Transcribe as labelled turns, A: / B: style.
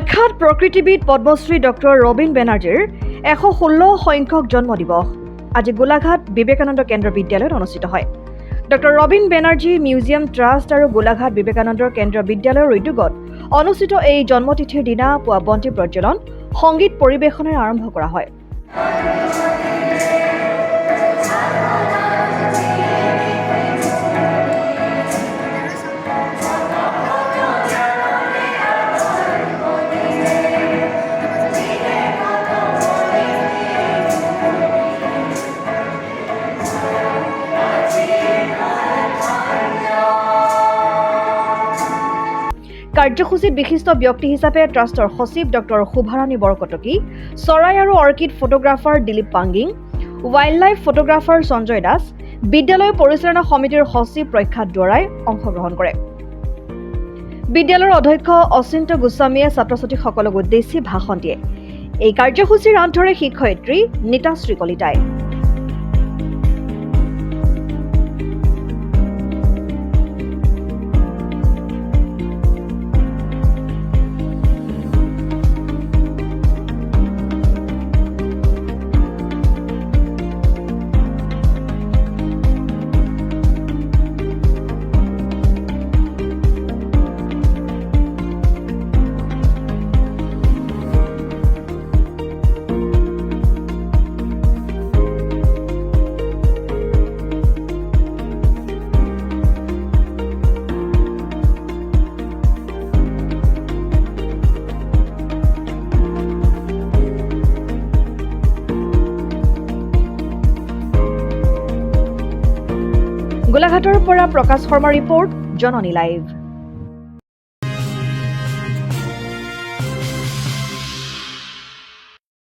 A: প্ৰখ্যাত প্ৰকৃতিবিদ পদ্মশ্ৰী ডক্টৰ ৰবীন বেনাৰ্জীৰ ১১৬ সংখ্যক জন্মদিৱস আজি গোলাঘাট বিবেকানন্দ কেন্দ্ৰ বিদ্যালয়ত অনুষ্ঠিত হয়। Doctor Robin Banerjee museum trust আৰু গোলাঘাট বিবেকানন্দ কেন্দ্ৰ বিদ্যালয়ৰ উদ্যোগত অনুষ্ঠিত এই জন্মতিথিৰ দিনা পুৱা বন্তি প্ৰজ্বলন, সংগীত পৰিৱেশনেৰে আৰম্ভ কৰা হয়। কাৰ্যসূচীত বিশিষ্ট ব্যক্তি হিচাপে ট্ৰাষ্টৰ সচিব ডক্টৰ শোভাৰাণী বৰকটকী, চৰাই আৰু orchid photographer Dilip Pangging, wildlife photographer Sanjay Das, বিদ্যালয় পৰিচালনা সমিতিৰ সচিব প্ৰখ্যাত দুৱৰাই অংশগ্ৰহণ কৰে। বিদ্যালয়ৰ অধ্যক্ষ অচিন্ত গোস্বামীয়ে ছাত্ৰ-ছাত্ৰীসকলক উদ্দেশ্যি ভাষণ দিয়ে। এই কাৰ্যসূচীৰ অন্তৰে শিক্ষয়িত্ৰী নীতাশ্ৰী কলিতাই। গোলাঘাটৰ পৰা প্ৰকাশ শৰ্মা ৰিপৰ্ট, জননী লাইভ।